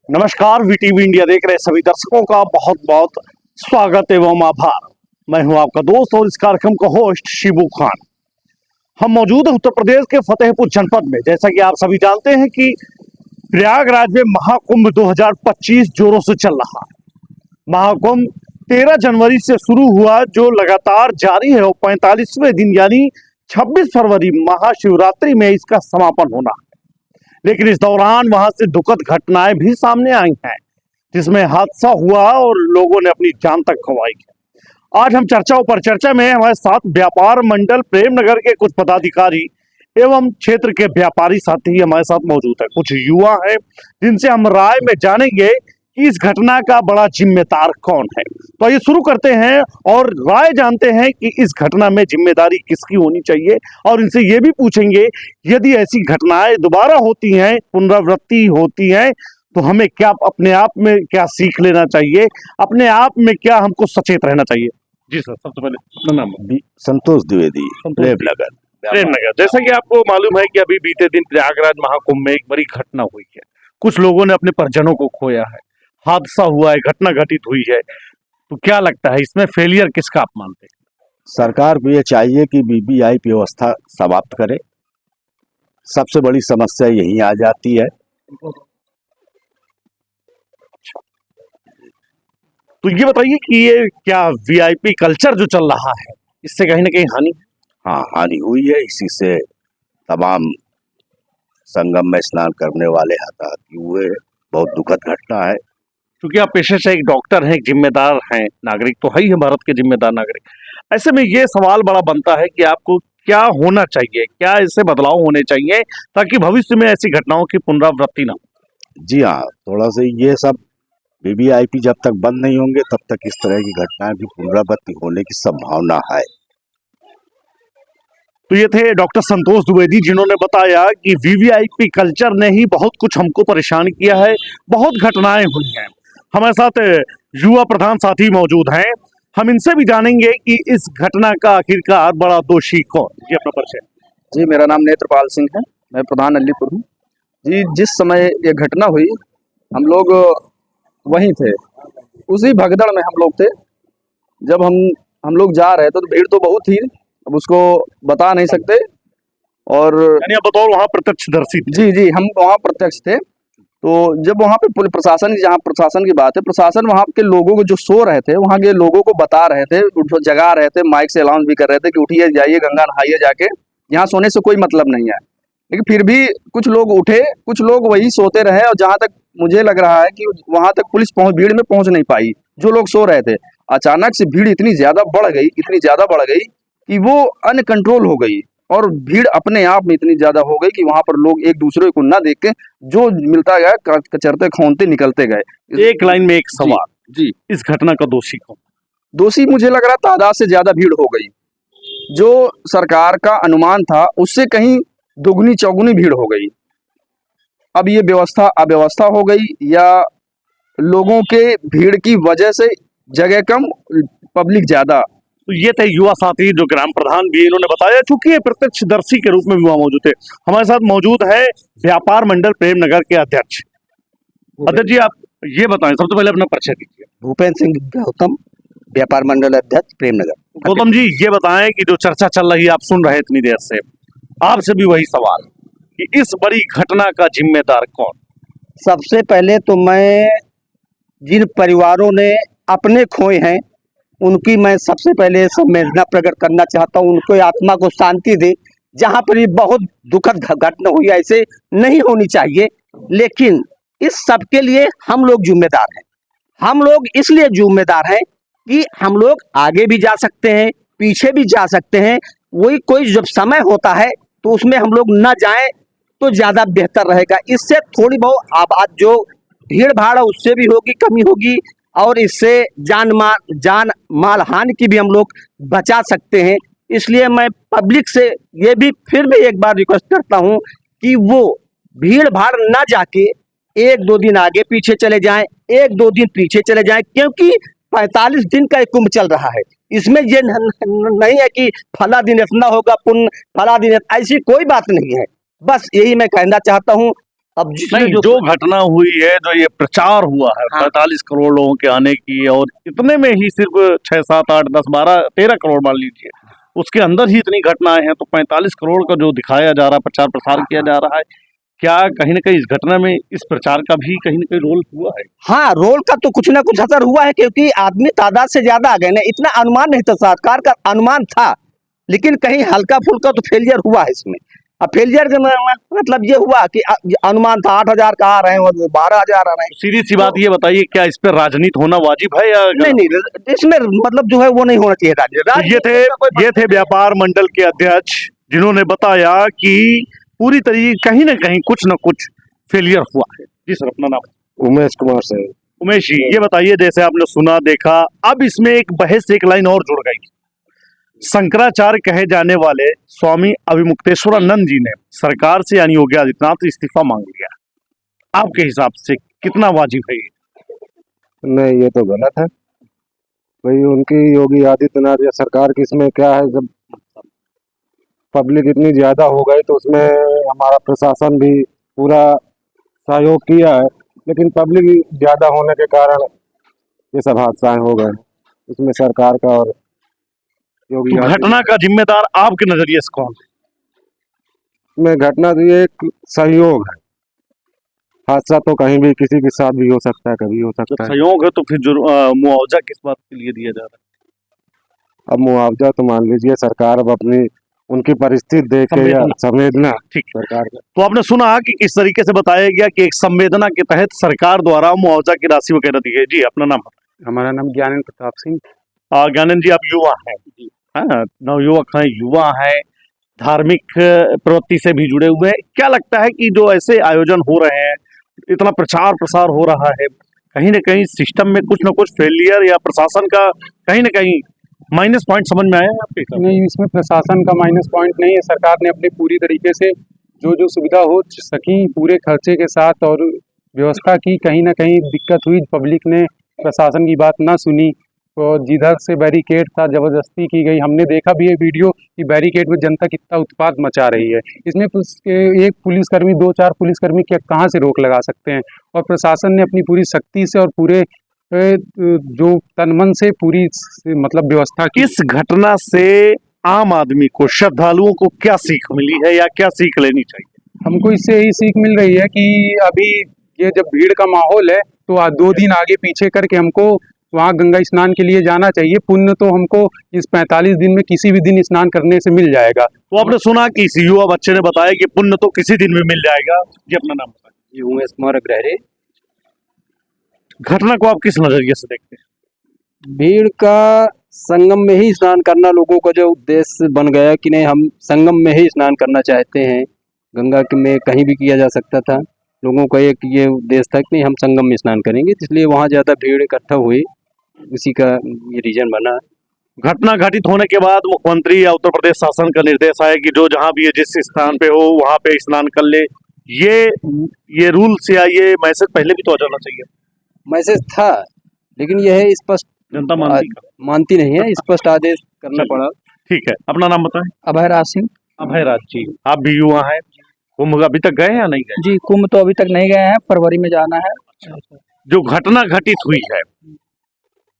नमस्कार, VTV India देख रहे सभी दर्शकों का बहुत बहुत स्वागत एवं आभार। मैं हूं आपका दोस्त और इस कार्यक्रम का होस्ट शिबू खान। हम मौजूद हैं उत्तर प्रदेश के फतेहपुर जनपद में। जैसा कि आप सभी जानते हैं कि प्रयागराज में महाकुंभ 2025 जोरों से चल रहा है। महाकुंभ 13 जनवरी से शुरू हुआ, जो लगातार जारी है और 45वें दिन यानी 26 फरवरी महाशिवरात्रि में इसका समापन होना है। लेकिन इस दौरान वहां से दुखद घटनाएं भी सामने आई हैं, जिसमें हादसा हुआ और लोगों ने अपनी जान तक गंवाई है। आज हम चर्चा में हमारे साथ व्यापार मंडल प्रेमनगर के कुछ पदाधिकारी एवं क्षेत्र के व्यापारी साथी हमारे साथ मौजूद है। कुछ युवा हैं जिनसे हम राय में जानेंगे कि इस घटना का बड़ा जिम्मेदार कौन है। तो आइए शुरू करते हैं और राय जानते हैं कि इस घटना में जिम्मेदारी किसकी होनी चाहिए, और इनसे ये भी पूछेंगे यदि ऐसी घटनाएं दोबारा होती हैं, पुनरावृत्ति होती हैं, तो हमें क्या अपने आप में क्या सीख लेना चाहिए, अपने आप में क्या हमको सचेत रहना चाहिए। जी सर, सबसे पहले अपना नाम। संतोष द्विवेदी, प्रेमनगर। जैसा कि आपको मालूम है कि अभी बीते दिन प्रयागराज महाकुंभ में एक बड़ी घटना हुई है। कुछ लोगों ने अपने परिजनों को खोया है, हादसा हुआ है, घटना घटित हुई है। तो क्या लगता है इसमें फेलियर किसका आप मानते हैं? सरकार को ये चाहिए कि वीवीआईपी व्यवस्था समाप्त करे। सबसे बड़ी समस्या यही आ जाती है। तो ये बताइए कि ये क्या वीआईपी कल्चर जो चल रहा है, इससे कहीं ना कहीं हानि? हाँ, हानि हुई है। इसी से तमाम संगम में स्नान करने वाले हताहत हुए। बहुत दुखद घटना है। क्योंकि आप पेशे से एक डॉक्टर हैं, एक जिम्मेदार हैं, नागरिक तो है ही है, भारत के जिम्मेदार नागरिक। ऐसे में ये सवाल बड़ा बनता है कि आपको क्या होना चाहिए, क्या ऐसे बदलाव होने चाहिए ताकि भविष्य में ऐसी घटनाओं की पुनरावृत्ति ना हो। जी हाँ, थोड़ा सा ये सब वीवीआईपी जब तक बंद नहीं होंगे तब तक इस तरह की घटनाएं भी पुनरावृत्ति होने की संभावना है। तो ये थे डॉक्टर संतोष द्विवेदी, जिन्होंने बताया कि वीवीआईपी कल्चर ने ही बहुत कुछ हमको परेशान किया है, बहुत घटनाएं हुई हैं। हमारे साथ युवा प्रधान साथी मौजूद हैं, हम इनसे भी जानेंगे कि इस घटना का आखिरकार बड़ा दोषी कौन। जी, अपना परिचय। जी, मेरा नाम नेत्रपाल सिंह है, मैं प्रधान अलीपुर हूँ। जी, जिस समय ये घटना हुई हम लोग वहीं थे, उसी भगदड़ में हम लोग थे। जब हम लोग जा रहे थे तो भीड़ तो बहुत थी, अब उसको बता नहीं सकते। और यानी आप बतौर वहाँ प्रत्यक्षदर्शी थे? जी, हम वहाँ प्रत्यक्ष थे। तो जब वहाँ पे पुलिस प्रशासन, जहाँ प्रशासन की बात है, प्रशासन वहाँ के लोगों को जो सो रहे थे, वहाँ के लोगों को बता रहे थे, जगा रहे थे, माइक से अनाउंस भी कर रहे थे कि उठिए, जाइए गंगा नहाइए जाके, यहाँ सोने से कोई मतलब नहीं है। लेकिन फिर भी कुछ लोग उठे, कुछ लोग वही सोते रहे। और जहाँ तक मुझे लग रहा है कि वहाँ तक पुलिस भीड़ में पहुँच नहीं पाई। जो लोग सो रहे थे, अचानक से भीड़ इतनी ज़्यादा बढ़ गई कि वो अनकंट्रोल हो गई। और भीड़ अपने आप में इतनी ज्यादा हो गई कि वहां पर लोग एक दूसरे को ना देख के जो मिलता गया कचरते खौनते निकलते गए। एक लाइन में एक सवाल, जी, इस घटना का दोषी कौन? दोषी मुझे लग रहा तादाद से ज्यादा भीड़ हो गई। जो सरकार का अनुमान था उससे कहीं दुगनी चौगुनी भीड़ हो गई। अब ये व्यवस्था अव्यवस्था हो गई, या लोगों के भीड़ की वजह से जगह कम, पब्लिक ज्यादा। तो ये थे युवा साथी जो ग्राम प्रधान भी, इन्होंने बताया, चूंकि ये प्रत्यक्षदर्शी के रूप में भी वहां मौजूद थे। हमारे साथ मौजूद है व्यापार मंडल प्रेमनगर के अध्यक्ष। अध्यक्ष जी, आप ये बताएं, सबसे पहले अपना परिचय दीजिए। भूपेंद्र सिंह गौतम, व्यापार मंडल अध्यक्ष प्रेमनगर। गौतम जी, ये बताएं कि जो चर्चा चल रही है, आप सुन रहे इतनी देर से, आपसे भी वही सवाल कि इस बड़ी घटना का जिम्मेदार कौन? सबसे पहले तो मैं जिन परिवारों ने अपने खोए हैं उनकी मैं सबसे पहले संवेदना प्रकट करना चाहता हूँ। उनको आत्मा को शांति दे। जहाँ पर ये बहुत दुखद घटना हुई, ऐसे नहीं होनी चाहिए। लेकिन इस सब के लिए हम लोग जिम्मेदार हैं। हम लोग इसलिए जिम्मेदार हैं कि हम लोग आगे भी जा सकते हैं, पीछे भी जा सकते हैं। वही कोई जब समय होता है तो उसमें हम लोग न जाएं तो ज़्यादा बेहतर रहेगा। इससे थोड़ी बहुत आबाद जो भीड़ भाड़ है उससे भी होगी, कमी होगी, और इससे जान माल हानि की भी हम लोग बचा सकते हैं। इसलिए मैं पब्लिक से ये भी फिर भी एक बार रिक्वेस्ट करता हूं कि वो भीड़ भाड़ ना जाके 1-2 दिन आगे पीछे चले जाएं, 1-2 दिन पीछे चले जाएं, क्योंकि 45 दिन का एक कुंभ चल रहा है। इसमें ये नहीं है कि फला दिन इतना होगा पुण्य, फला दिन, ऐसी कोई बात नहीं है। बस यही मैं कहना चाहता हूँ। अब जिसमें नहीं, जो घटना हुई है, जो ये प्रचार हुआ है हाँ। 45 करोड़ लोगों के आने की, और इतने में ही सिर्फ 6, 7, 8, 10, 12, 13 करोड़ मान लीजिए, उसके अंदर ही इतनी घटनाएं हैं, तो 45 करोड़ का जो दिखाया जा रहा है, प्रचार प्रसार किया जा रहा है, क्या कहीं ना कहीं इस घटना में इस प्रचार का भी कहीं ना कहीं रोल हुआ है? हाँ, रोल का तो कुछ ना कुछ असर हुआ है, क्योंकि आदमी तादाद से ज्यादा आ गए ना। इतना अनुमान नहीं था, सरकार का अनुमान था, लेकिन कहीं हल्का फुल्का तो फेलियर हुआ है इसमें। अब फेलियर का मतलब ये हुआ कि अनुमान था 8,000 का आ रहे हैं और 12,000 आ रहे हैं। सीधी सी बात ये बताइए, क्या इस पर राजनीति होना वाजिब है या नहीं नहीं, इसमें मतलब जो है वो नहीं होना चाहिए राज्य। ये थे व्यापार मंडल के अध्यक्ष, जिन्होंने बताया कि पूरी तरीके कहीं ना कहीं कुछ न कुछ फेलियर हुआ है। जी सर, अपना नाम? उमेश कुमार से। उमेश जी, ये बताइए, जैसे आपने सुना देखा, अब इसमें एक बहस, एक लाइन और जुड़ गई। शंकराचार्य कहे जाने वाले स्वामी अभिमुक्तेश्वरानंद जी ने सरकार से यानी योगी आदित्यनाथ से इस्तीफा मांग लिया। आपके हिसाब से कितना वाजिब है ये? नहीं, ये तो गलत है भाई। उनकी योगी आदित्यनाथ या सरकार की इसमें क्या है, जब पब्लिक इतनी ज्यादा हो गई तो उसमें हमारा प्रशासन भी पूरा सहयोग किया है, लेकिन पब्लिक ज्यादा होने के कारण ये सब हादसाएं हो गए। इसमें सरकार का और योगी तो घटना का जिम्मेदार आपके नजरिए से कौन है? में घटना तो ये एक सहयोग है। हादसा तो कहीं भी किसी के साथ भी हो सकता है, कभी हो जब सकता है। सहयोग है तो फिर मुआवजा किस बात के लिए दिया जा रहा है? अब मुआवजा तो मान लीजिए सरकार अब अपनी उनकी परिस्थिति देख के या संवेदना ठीक। सरकार का। तो आपने सुना कि किस तरीके से बताया गया कि एक संवेदना के तहत सरकार द्वारा मुआवजा की राशि वगैरह दी है। जी, अपना नाम? हमारा नाम ज्ञानेंद्र प्रताप सिंह। ज्ञानंद जी, आप युवा हैं, हाँ, नवयुवक हैं, युवा हैं, धार्मिक प्रवृत्ति से भी जुड़े हुए हैं। क्या लगता है कि जो ऐसे आयोजन हो रहे हैं, इतना प्रचार प्रसार हो रहा है, कहीं ना कहीं सिस्टम में कुछ ना कुछ फेलियर या प्रशासन का कहीं ना कहीं माइनस पॉइंट समझ में आया है आपके हिसाब से? नहीं, इसमें प्रशासन का माइनस पॉइंट नहीं है। सरकार ने अपनी पूरी तरीके से जो जो सुविधा हो सकी पूरे खर्चे के साथ और व्यवस्था की। कहीं ना कहीं दिक्कत हुई, पब्लिक ने प्रशासन की बात ना सुनी, और जिधर से बैरिकेड था ज़बरदस्ती की गई। हमने देखा भी है वीडियो कि बैरिकेड में जनता कितना उत्पात मचा रही है। इसमें एक पुलिसकर्मी, 2-4 पुलिसकर्मी क्या कहाँ से रोक लगा सकते हैं? और प्रशासन ने अपनी पूरी सख्ती से और पूरे जो तन मन से पूरी मतलब व्यवस्था की। इस घटना से आम आदमी को, श्रद्धालुओं को क्या सीख मिली है या क्या सीख लेनी चाहिए? हमको इससे यही सीख मिल रही है कि अभी ये जब भीड़ का माहौल है तो 2 दिन आगे पीछे करके हमको वहाँ गंगा स्नान के लिए जाना चाहिए। पुण्य तो हमको इस 45 दिन में किसी भी दिन स्नान करने से मिल जाएगा। तो आपने सुना कि इस युवा बच्चे ने बताया कि पुण्य तो किसी दिन में मिल जाएगा। जी, अपना नाम बताइए? उमेश कुमार अग्रहरी। घटना को आप किस नजरिए से देखते हैं? भीड़ का संगम में ही स्नान करना लोगों का जो उद्देश्य बन गया कि नहीं, हम संगम में ही स्नान करना चाहते हैं। गंगा के में कहीं भी किया जा सकता था। लोगों का एक ये उद्देश्य था कि नहीं, हम संगम में स्नान करेंगे, इसलिए वहाँ ज़्यादा भीड़ इकट्ठा हुई, उसी का ये रीजन बना। घटना घटित होने के बाद मुख्यमंत्री या उत्तर प्रदेश शासन का निर्देश आया कि जो जहां भी है, जिस स्थान पे हो वहां पे स्नान कर ले। ये रूल्स या ये मैसेज पहले भी तो आ जाना चाहिए। मैसेज था, लेकिन यह है स्पष्ट जनता मानती नहीं है, स्पष्ट आदेश करना पड़ा। ठीक है, अपना नाम बताएं? अभय राज सिंह। अभय राज जी, आप भी युवा हैं, कुंभ अभी तक गए या नहीं गए? जी, कुंभ तो अभी तक नहीं गए हैं, फरवरी में जाना है। जो घटना घटित हुई है,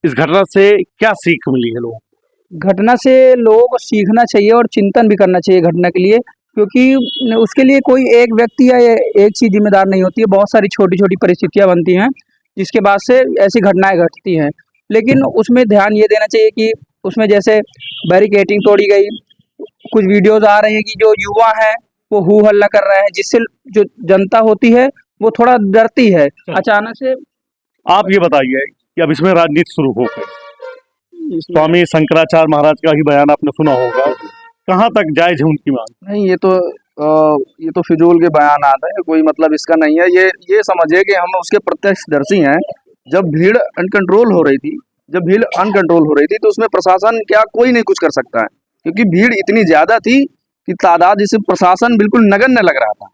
इस घटना से क्या सीख मिली है लोगों को? घटना से लोगों को सीखना चाहिए और चिंतन भी करना चाहिए घटना के लिए, क्योंकि उसके लिए कोई एक व्यक्ति या एक चीज जिम्मेदार नहीं होती है। बहुत सारी छोटी छोटी परिस्थितियां बनती हैं जिसके बाद से ऐसी घटनाएं घटती हैं। लेकिन उसमें ध्यान ये देना चाहिए कि उसमें जैसे बैरिकेडिंग तोड़ी गई, कुछ वीडियोज आ रही है कि जो युवा हैं वो हू हल्ला कर रहे हैं, जिससे जो जनता होती है वो थोड़ा डरती है अचानक से। आप ये बताइए कि अब इसमें राजनीति शुरू हो गई। स्वामी शंकराचार्य महाराज का ही बयान आपने सुना होगा, कहाँ तक जायज है उनकी मांग? नहीं, ये तो फिजूल के बयान आता है, कोई मतलब इसका नहीं है। ये समझिए कि हम उसके प्रत्यक्षदर्शी हैं। जब भीड़ अनकंट्रोल हो रही थी तो उसमें प्रशासन क्या, कोई नहीं कुछ कर सकता है, क्योंकि भीड़ इतनी ज्यादा थी कि तादाद जिसे प्रशासन बिल्कुल नगण्य लग रहा था।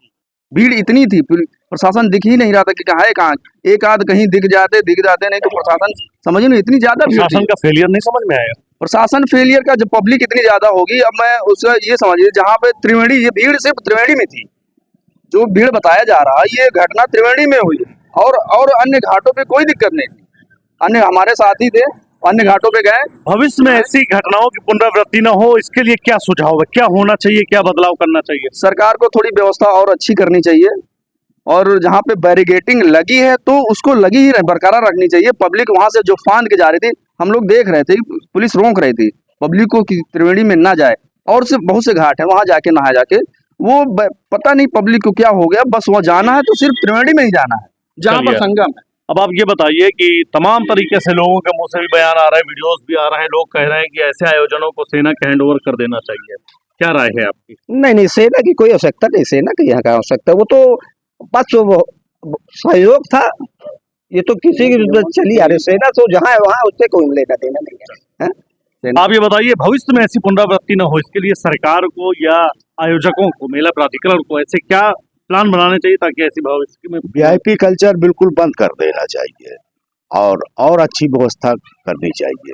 भीड़ इतनी थी, प्रशासन दिख ही नहीं रहा था कि कहाँ है कहाँ। एक आध कहीं दिख जाते नहीं तो प्रशासन समझिए ना, इतनी ज्यादा भीड़ प्रशासन थी। का फेलियर नहीं समझ में आया? प्रशासन फेलियर का, जब पब्लिक इतनी ज्यादा होगी, अब मैं उसका ये समझिए, जहाँ पे त्रिवेणी, ये भीड़ सिर्फ त्रिवेणी में थी, जो भीड़ बताया जा रहा है ये घटना त्रिवेणी में हुई है, और अन्य घाटों पे कोई दिक्कत नहीं थी। अन्य हमारे साथी थे, अन्य घाटों पे गए। भविष्य में ऐसी घटनाओं की पुनरावृत्ति न हो, इसके लिए क्या सुझाव है, क्या होना चाहिए, क्या बदलाव करना चाहिए? सरकार को थोड़ी व्यवस्था और अच्छी करनी चाहिए, और जहाँ पे बैरिकेटिंग लगी है तो उसको लगी ही बरकरार रखनी चाहिए। पब्लिक वहां से जो फांद के जा रही थी, हम लोग देख रहे थे, पुलिस रोक रही थी पब्लिक को कि त्रिवेणी में ना जाए। और से बहुत से घाट है वहां जाके नहा जाके, वो पता नहीं पब्लिक को क्या हो गया, बस वहाँ जाना है तो सिर्फ त्रिवेणी में ही जाना है जहाँ पर चलिए। संगम है। अब आप ये बताइए कि तमाम तरीके से लोगों के मुंह से भी बयान आ रहे हैं, वीडियोस भी आ रहे हैं, लोग कह रहे हैं कि ऐसे आयोजनों को सेना के हैंडओवर कर देना चाहिए। क्या राय है आपकी? नहीं नहीं, सेना की कोई आवश्यकता नहीं, सेना की यहाँ का आवश्यकता, वो तो बस वो सहयोग था, ये तो किसी की चली आ रही। सेना तो जहाँ है वहाँ उससे कोई लेना देना नहीं है, हैं? आप ये बताइए, भविष्य में ऐसी पुनरावृत्ति न हो, इसके लिए सरकार को या आयोजकों को, मेला प्राधिकरण को ऐसे क्या प्लान बनाने चाहिए ताकि ऐसी भविष्य में वीआईपी कल्चर बिल्कुल बंद कर देना चाहिए और अच्छी व्यवस्था करनी चाहिए।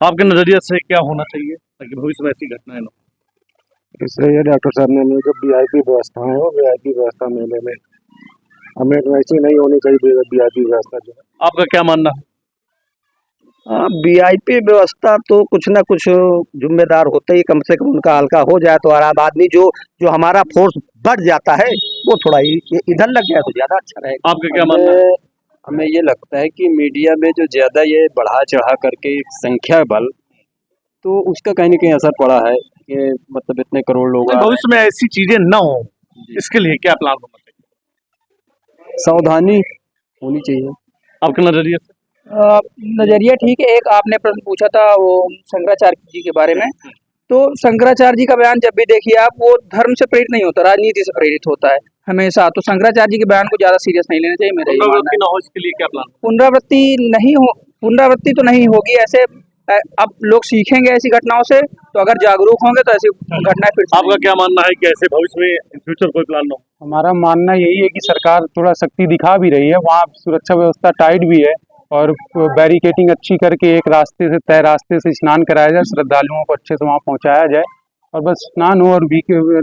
आपके नजरिए से क्या होना चाहिए ताकि भविष्य में ऐसी घटनाएं न हो? इसलिए डॉक्टर साहब ने हमें जो वीआईपी व्यवस्था है वो वीआईपी व्यवस्था मेले में हमें वैसी नहीं होनी चाहिए। वीआईपी व्यवस्था जो है, आपका क्या मानना है? वीआईपी व्यवस्था तो कुछ ना कुछ जिम्मेदार होते ही, कम से कम उनका हल्का हो जाए तो आराम आदमी जो हमारा फोर्स बढ़ जाता है वो थोड़ा ही इधर लग जाए तो ज्यादा अच्छा रहेगा। आपका क्या मानना है? हमें ये लगता है कि मीडिया में जो ज़्यादा ये बढ़ा चढ़ा करके संख्या बल, तो उसका कहीं ना कहीं असर पड़ा है कि मतलब इतने करोड़ लोग आ रहे हैं। भविष्य में ऐसी चीजें न हो, इसके लिए क्या प्लान होना चाहिए? सावधानी होनी चाहिए। आपके नजरिए से? नजरिया ठीक है। एक आपने प्रश्न पूछा था वो शंकराचार्य जी के बारे में, तो शंकराचार्य जी का बयान जब भी देखिए आप, वो धर्म से प्रेरित नहीं होता, राजनीति से प्रेरित होता है हमेशा। तो शंकराचार्य जी के बयान को ज्यादा सीरियस नहीं लेना चाहिए, मेरा ये मानना पुनरावृत्ति है। न हो, इसके लिए क्या प्लान? पुनरावृत्ति तो नहीं होगी ऐसे। अब लोग सीखेंगे ऐसी घटनाओं से, तो अगर जागरूक होंगे तो ऐसी घटनाएं फिर से आपका क्या मानना है कि ऐसे भविष्य में इन फ्यूचर कोई प्लान न हो? हमारा मानना यही है कि सरकार थोड़ा सख्ती दिखा भी रही है, वहाँ सुरक्षा व्यवस्था टाइट भी है, और बैरिकेटिंग अच्छी करके एक रास्ते से, तय रास्ते से स्नान कराया जाए, श्रद्धालुओं को अच्छे से वहाँ पहुँचाया जाए, और बस स्नान हो। और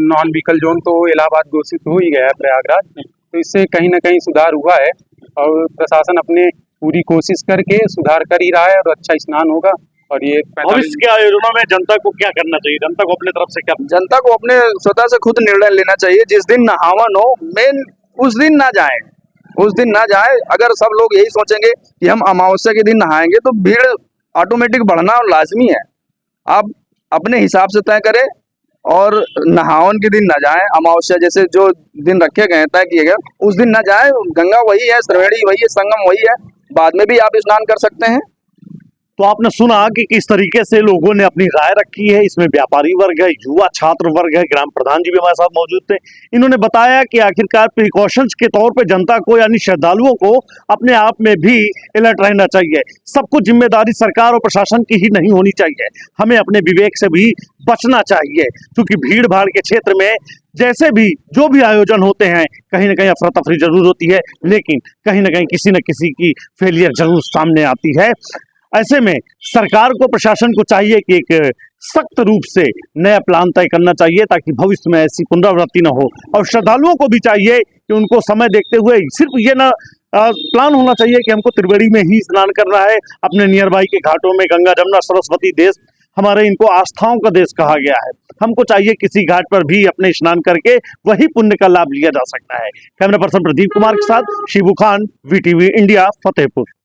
नॉन व्हीकल जोन तो इलाहाबाद घोषित हो ही गया है प्रयागराज में, तो इससे कहीं ना कहीं सुधार हुआ है, और प्रशासन अपने पूरी कोशिश करके सुधार कर ही रहा है, और अच्छा स्नान होगा। और ये भविष्य के आयोजनों में जनता को क्या करना चाहिए, जनता को अपने तरफ से क्या? जनता को अपने स्वतः से खुद निर्णय लेना चाहिए। जिस दिन नहावन हो, मेन उस दिन ना जाए, उस दिन ना जाए। अगर सब लोग यही सोचेंगे कि हम अमावस्या के दिन नहाएंगे तो भीड़ ऑटोमेटिक बढ़ना और लाजमी है। आप अपने हिसाब से तय करें और नहावन के दिन ना जाएं। अमावस्या जैसे जो दिन रखे गए हैं, तय किए गए, उस दिन ना जाएं। गंगा वही है, त्रिवेणी वही है, संगम वही है, बाद में भी आप स्नान कर सकते हैं। तो आपने सुना कि किस तरीके से लोगों ने अपनी राय रखी है। इसमें व्यापारी वर्ग है, युवा छात्र वर्ग है, ग्राम प्रधान जी भी हमारे साथ मौजूद थे। इन्होंने बताया कि आखिरकार प्रिकॉशंस के तौर पे जनता को, यानी श्रद्धालुओं को अपने आप में भी अलर्ट रहना चाहिए। सबको जिम्मेदारी सरकार और प्रशासन की ही नहीं होनी चाहिए, हमें अपने विवेक से भी बचना चाहिए, क्योंकि भीड़ भाड़ के क्षेत्र में जैसे भी जो भी आयोजन होते हैं, कहीं ना कहीं अफरा तफरी जरूर होती है, लेकिन कहीं ना कहीं किसी न किसी की फेलियर जरूर सामने आती है। ऐसे में सरकार को, प्रशासन को चाहिए कि एक सख्त रूप से नया प्लान तय करना चाहिए ताकि भविष्य में ऐसी पुनरावृत्ति न हो। और श्रद्धालुओं को भी चाहिए कि उनको समय देखते हुए सिर्फ ये ना प्लान होना चाहिए कि हमको त्रिवेणी में ही स्नान करना है। अपने नियर बाई के घाटों में गंगा, जमुना, सरस्वती, देश हमारे, इनको आस्थाओं का देश कहा गया है। हमको चाहिए किसी घाट पर भी अपने स्नान करके वही पुण्य का लाभ लिया जा सकता है। कैमरा पर्सन प्रदीप कुमार के साथ शिबू खान, वीटीवी इंडिया, फतेहपुर।